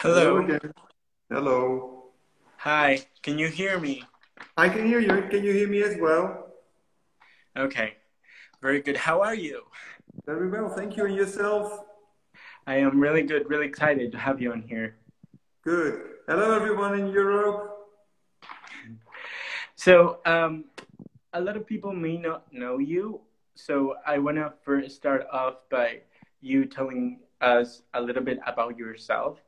Hello Hello. again. Hello. Hi. Can you hear me? I can hear you. Can you hear me as well? Okay. Very good. How are you? Very well. Thank you. And yourself? I am really good. Really excited to have you on here. Good. Hello, everyone in Europe. So, a lot of people may not know you. So, I want to first start off by you telling us a little bit about yourself.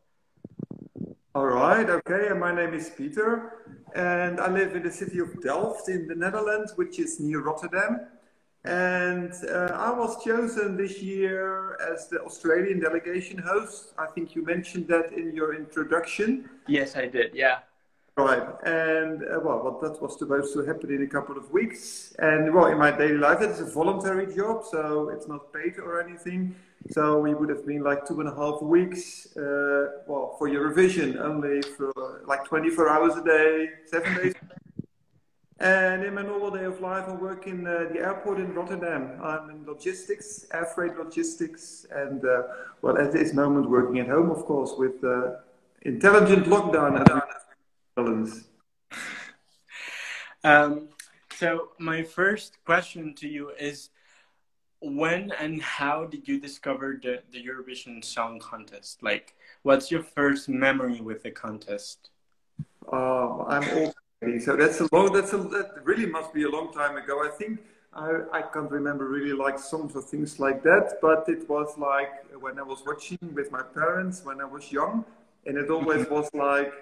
All right. Okay. And my name is Peter, and I live in the city of Delft in the Netherlands, which is near Rotterdam. And I was chosen this year as the Australian delegation host. I think you mentioned that in your introduction. Yes, I did. Yeah. Right, and well, that was supposed to happen in a couple of weeks. And well, in my daily life, it's a voluntary job, so it's not paid or anything. So we would have been like 2.5 weeks, well, for Eurovision, only for like 24 hours a day, 7 days. And in my normal day of life, I work in the airport in Rotterdam. I'm in logistics, air freight logistics, and well, at this moment, working at home, of course, with intelligent lockdown as we balance. Um, so, my first question to you is when and how did you discover the Eurovision Song Contest? Like, what's your first memory with the contest? I'm old, already, so that's a long. That really must be a long time ago. I think I can't remember really like songs or things like that, but it was like when I was watching with my parents when I was young, and it always was like,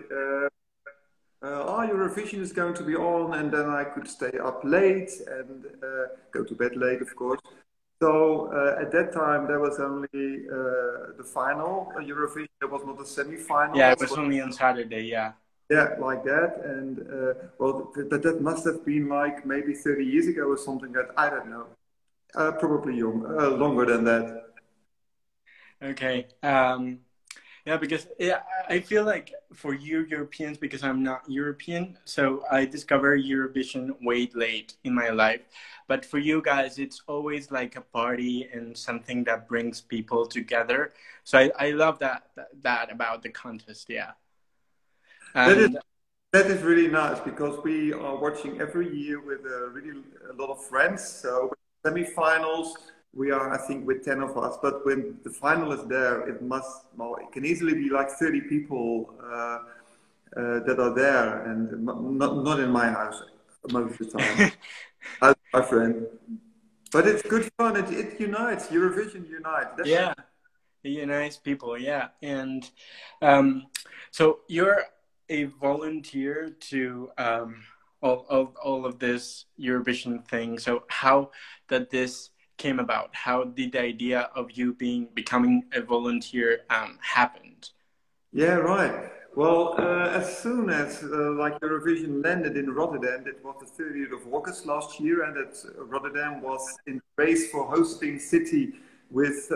oh, Eurovision is going to be on, and then I could stay up late and go to bed late, of course. So at that time, there was only the final Eurovision. There was not a Yeah, semi-final. it was only on Saturday. Yeah. Yeah, like that. And well, but that must have been like maybe 30 years ago or something that I don't know. Probably longer than that. Okay. Yeah, because yeah, I feel like for you Europeans, because I'm not European, so I discovered Eurovision way late in my life. But for you guys, it's always like a party and something that brings people together. So I love that about the contest. Yeah. That is And that is really nice because we are watching every year with really a lot of friends. So semi-finals, we are I think with 10 of us. But when the final is there, well, it can easily be like 30 people that are there, and not in my house most of the time. As my friend. But it's good fun. It unites. Eurovision unites. Definitely. yeah, it unites people. Yeah, and um, so you're a volunteer to all of this Eurovision thing. So how did this came about? How did the idea of you becoming a volunteer happened? Yeah, right. Well, as soon as like Eurovision landed in Rotterdam, that was the 30th of August last year, and that Rotterdam was in race for hosting city with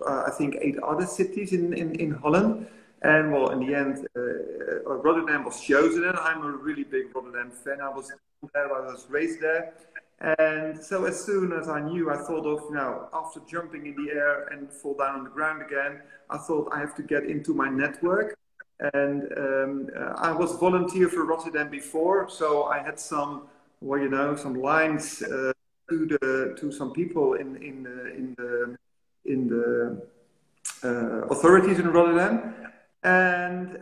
I think 8 other cities in Holland. And well, in the end, Rotterdam was chosen, and I'm a really big Rotterdam fan. I was there, I was raised there. And so as soon as I knew, I thought of, after jumping in the air and fall down on the ground again, I thought I have to get into my network. And I was volunteer for Rotterdam before, so I had some, well, some lines to some people in the authorities in Rotterdam. And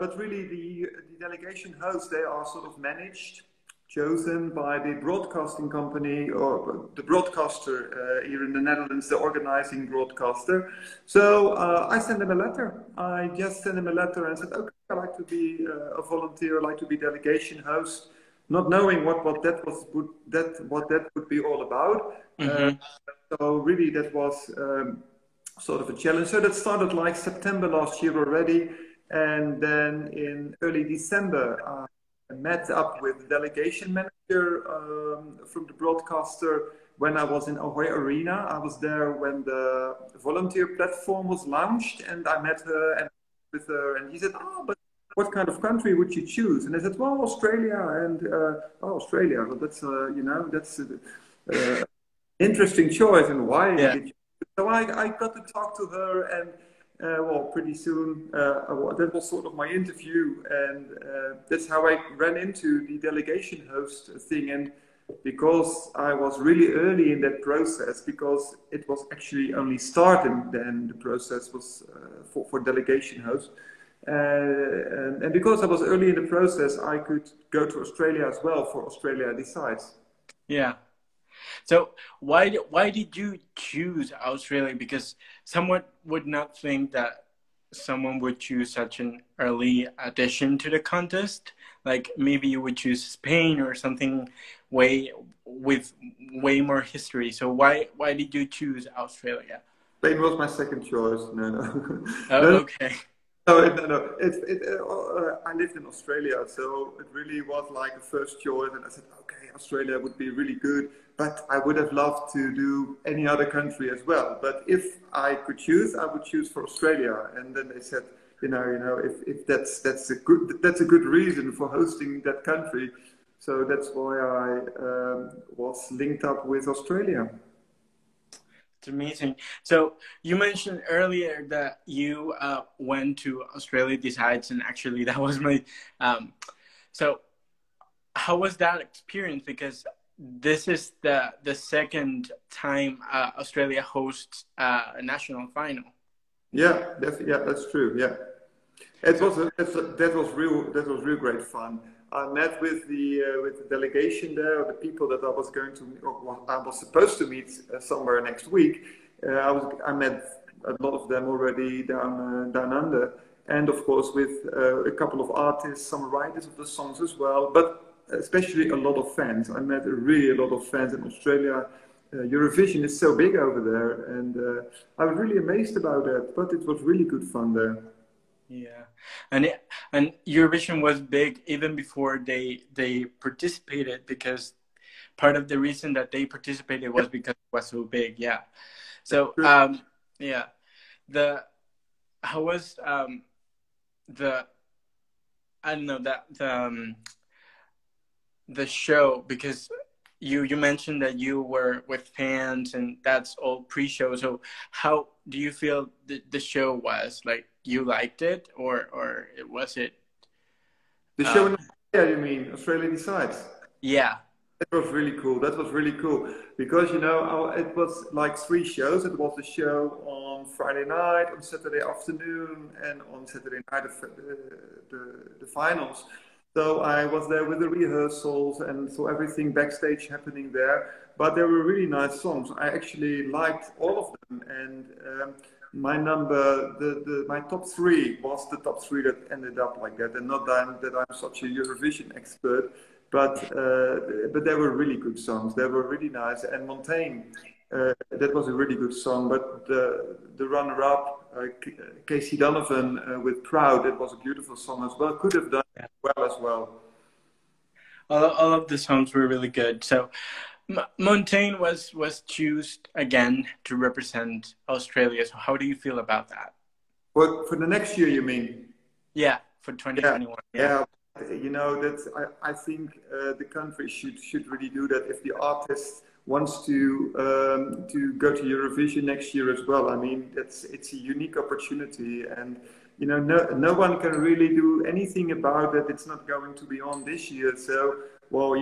but really, the delegation hosts, they are sort of managed, chosen by the broadcasting company or the broadcaster here in the Netherlands, the organizing broadcaster. So I sent them a letter. I just sent them a letter and said, okay, I'd like to be a volunteer, I'd like to be delegation host, not knowing what that would be all about. Mm-hmm. So really, that was sort of a challenge. So that started like September last year already, and then in early December, I met up with the delegation manager from the broadcaster when I was in Ahoy Arena. I was there when the volunteer platform was launched, and I met her and with her, and he said, "Oh, but what kind of country would you choose?" And I said, "Well, Australia." And oh, Australia. Well, that's that's interesting choice. And why Yeah. did you? So I got to talk to her, and well, pretty soon, that was sort of my interview, and that's how I ran into the delegation host thing. And because I was really early in that process, because it was actually only starting then the process was for delegation host. And because I was early in the process, I could go to Australia as well for Australia Decides. Yeah. So why did you choose Australia? Because someone would not think that someone would choose such an early addition to the contest. Like maybe you would choose Spain or something way with way more history. So why did you choose Australia? Spain was my second choice. No, no. Oh, No, okay. no, no, no. I lived in Australia, so it really was like a first choice. And I said, okay, Australia would be really good, but I would have loved to do any other country as well. But if I could choose, I would choose for Australia. And then they said, if that's a good reason for hosting that country. So that's why I was linked up with Australia. It's amazing. So you mentioned earlier that you went to Australia Decides, and actually that was my. So how was that experience? Because this is the second time Australia hosts a national final. Yeah, that's true. Yeah. That was real great fun. I met with the delegation there, or the people that I was going to, or I was supposed to meet somewhere next week. I met a lot of them already down under, and of course with a couple of artists, some writers of the songs as well, but especially a lot of fans. I met really a lot of fans in Australia. Eurovision is so big over there, and I was really amazed about that. But it was really good fun there. Yeah, and Eurovision was big even before they participated, because part of the reason that they participated was because it was so big. Yeah. So yeah, the how was the I don't know that the show, because you mentioned that you were with fans and that's all pre-show. So how do you feel the show was? Like, you liked it, or was it The show in Australia, you mean? Australia Decides. yeah. That was really cool. That was really cool because it was like three shows. It was a show on Friday night, on Saturday afternoon, and on Saturday night the finals. So I was there with the rehearsals and so everything backstage happening there. But they were really nice songs. I actually liked all of them, and my top three was the top three that ended up like that. And not that I'm such a Eurovision expert, but they were really good songs. They were really nice. And Montaigne, that was a really good song. But the runner-up, Casey Donovan with Proud, it was a beautiful song as well. Could have done well as well. All of the songs were really good. So Montaigne was chosen again to represent Australia. So how do you feel about that? Well, for the next year, you mean? Yeah, for 2021. Yeah. That's I think the country should really do that if the artist wants to go to Eurovision next year as well. I mean, it's a unique opportunity, and no one can really do anything about it. It's not going to be on this year, so well,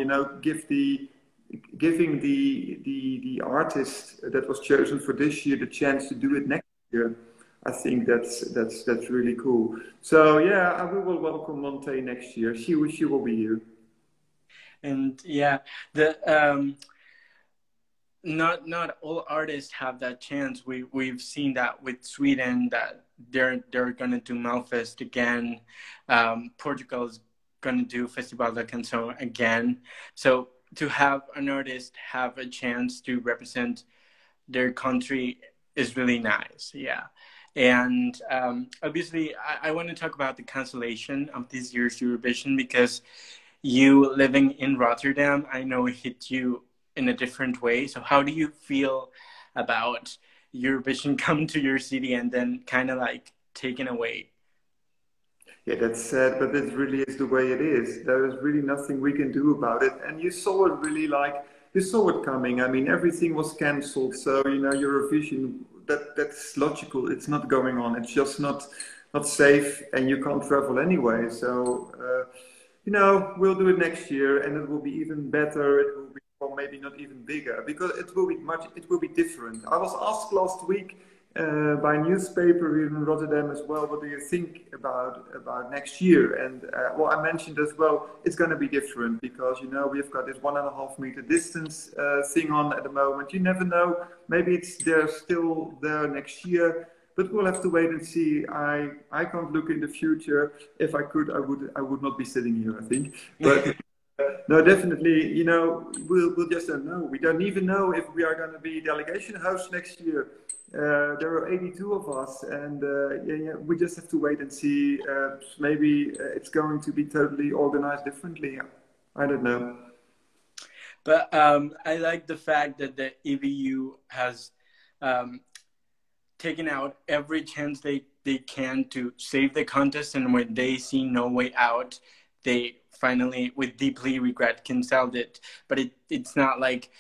giving the artist that was chosen for this year the chance to do it next year. I think that's really cool. So yeah, we will welcome Montaigne next year. She will be here. And yeah, the not all artists have that chance. We've seen that with Sweden, that they're gonna do Melfest again. Portugal is gonna do Festival da Canção again. So to have an artist have a chance to represent their country is really nice. Yeah. And obviously, I want to talk about the cancellation of this year's Eurovision, because you living in Rotterdam, I know it hit you in a different way. So how do you feel about Eurovision come to your city and then kind of like taken away? Yeah, that's sad, but that really is the way it is. There is really nothing we can do about it. And you saw it coming. I mean, everything was cancelled. So, Eurovision that's logical. It's not going on. It's just not safe, and you can't travel anyway. So we'll do it next year, and it will be even better. It will be, or maybe not even bigger, because it will be different. I was asked last week by a newspaper here in Rotterdam as well, what do you think about next year? And well, I mentioned as well, it's going to be different because we've got this 1.5 meter distance thing on at the moment. You never know, maybe they're still there next year, but we'll have to wait and see. I can't look in the future. If I could, I would not be sitting here, I think. But no, definitely, we'll just don't know. We don't even know if we are going to be delegation hosts next year. There are 82 of us, and we just have to wait and see. Maybe it's going to be totally organized differently. I don't know. But I like the fact that the EBU has taken out every chance they can to save the contest, and when they see no way out, they finally, with deeply regret, canceled it. But it's not like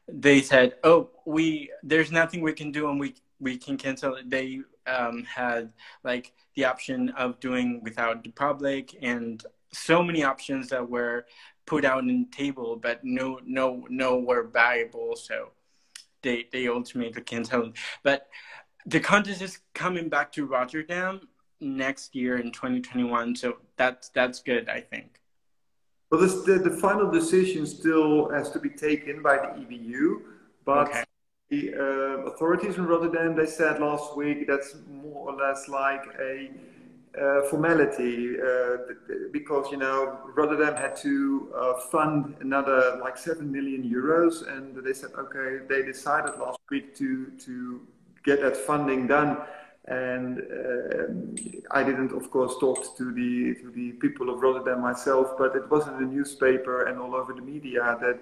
they said, "Oh, there's nothing we can do, and we can cancel it." They had like the option of doing without the public, and so many options that were put out on the table, but no were viable. So they ultimately canceled. But the contest is coming back to Rotterdam next year in 2021, so that's good, I think. Well, the final decision still has to be taken by the EBU, but okay. The authorities in Rotterdam, they said last week that's more or less like a formality, because Rotterdam had to fund another like 7 million euros, and they said okay, they decided last week to get that funding done. And I didn't, of course, talk to the people of Rotterdam myself, but it was in the newspaper and all over the media that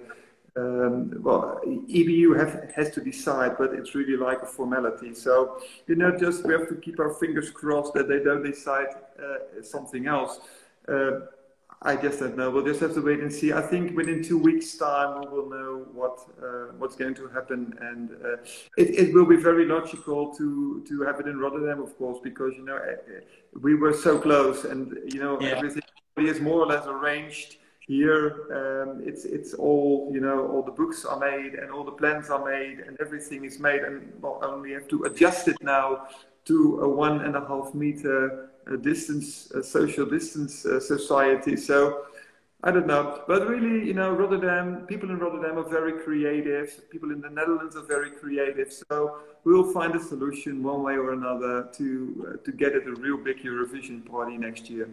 well, EBU has to decide, but it's really like a formality. So just we have to keep our fingers crossed that they don't decide something else. I just don't know. We'll just have to wait and see. I think within 2 weeks' time we will know what's going to happen, and it will be very logical to have it in Rotterdam, of course, because we were so close, and everything is more or less arranged here. It's all all the books are made and all the plans are made and everything is made, and only have to adjust it now to a 1.5 meter distance, social distance society. So I don't know, but really, Rotterdam, people in Rotterdam are very creative. People in the Netherlands are very creative. So we will find a solution one way or another to get it a real big Eurovision party next year.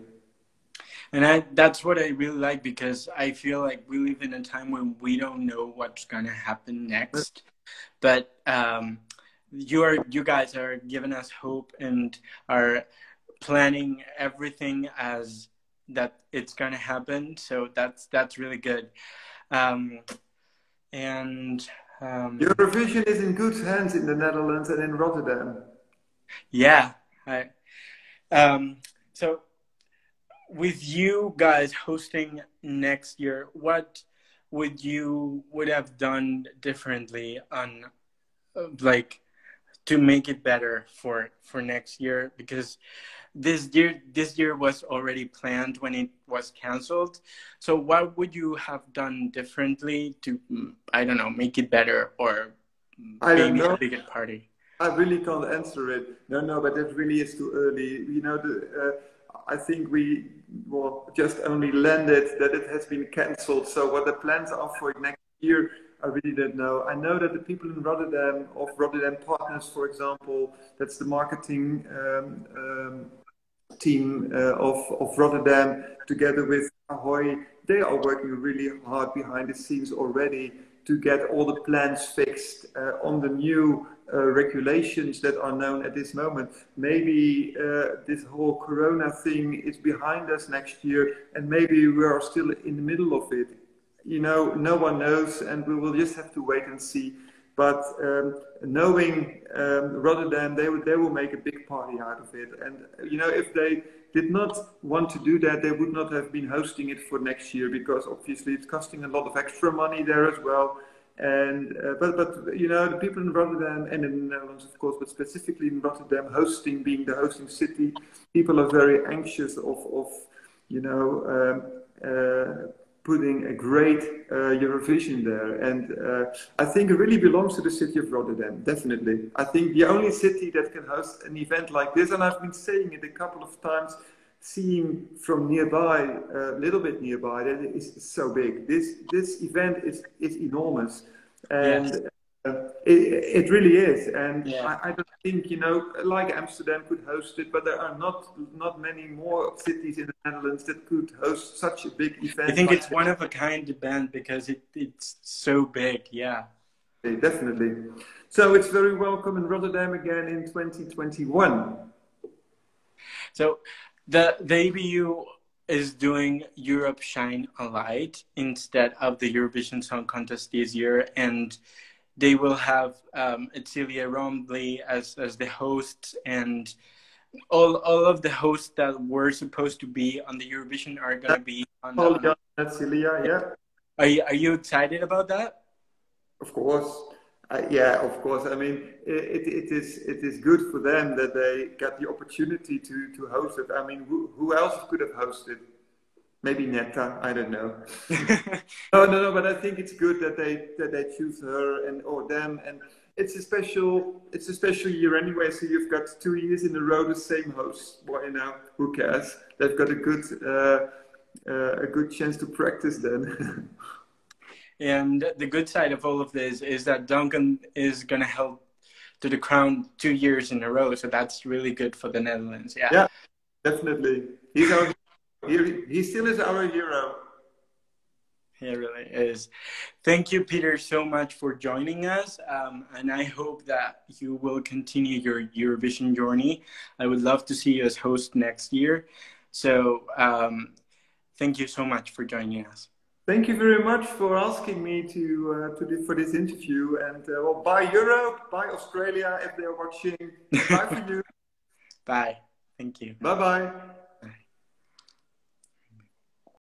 And that's what I really like, because I feel like we live in a time when we don't know what's going to happen next. But you guys are giving us hope and are planning everything as that it's going to happen. So that's really good. Eurovision is in good hands in the Netherlands and in Rotterdam. Yeah. So with you guys hosting next year, what would you have done differently on like to make it better for next year? Because this year was already planned when it was canceled. So what would you have done differently to, I don't know, make it better, or maybe a bigger party? I really can't answer it. No, but it really is too early. I think we just only landed that it has been cancelled. So what the plans are for next year, I really don't know. I know that the people in Rotterdam, of Rotterdam Partners, for example, that's the marketing team of Rotterdam, together with Verheij, they are working really hard behind the scenes already to get all the plans fixed on the new regulations that are known at this moment. Maybe this whole Corona thing is behind us next year, and maybe we are still in the middle of it. No one knows, and we will just have to wait and see. But knowing Rotterdam, they will make a big party out of it. And if they did not want to do that, they would not have been hosting it for next year, because obviously it's costing a lot of extra money there as well. But you know, the people in Rotterdam and in the Netherlands, of course, but specifically in Rotterdam, being the hosting city, people are very anxious of you know, putting a great Eurovision there. And I think it really belongs to the city of Rotterdam, definitely. I think the only city that can host an event like this, and I've been saying it a couple of times, seeing from nearby, a little bit nearby, that it is so big. This event is enormous. Yes. And it really is, and Yeah. I don't think, you know, like Amsterdam could host it, but there are not many more cities in the Netherlands that could host such a big event. I think like it's one of a kind event because it's so big. Yeah. Definitely. So it's very welcome in Rotterdam again in 2021. So the ABU is doing Europe Shine a Light instead of the Eurovision Song Contest this year, and they will have Celia Romley as the hosts, and all of the hosts that were supposed to be on the Eurovision are going to be on the. That's Celia, yeah. Are you excited about that? Of course. Yeah, of course. I mean, it is good for them that they got the opportunity to host it. I mean, who else could have hosted? Maybe Netta, I don't know. No, but I think it's good that they choose her or them, and it's a special year anyway. So you've got 2 years in a row the same host. Well, you know, who cares? They've got a good chance to practice then. And the good side of all of this is that Duncan is going to help to the crown 2 years in a row. So that's really good for the Netherlands. Yeah. Yeah, definitely. He still is our hero. He really is. Thank you, Peter, so much for joining us. And I hope that you will continue your Eurovision journey. I would love to see you as host next year. So thank you so much for joining us. Thank you very much for asking me for this interview. And well, bye Europe, bye Australia if they're watching. Bye for you. Bye. Thank you. Bye bye.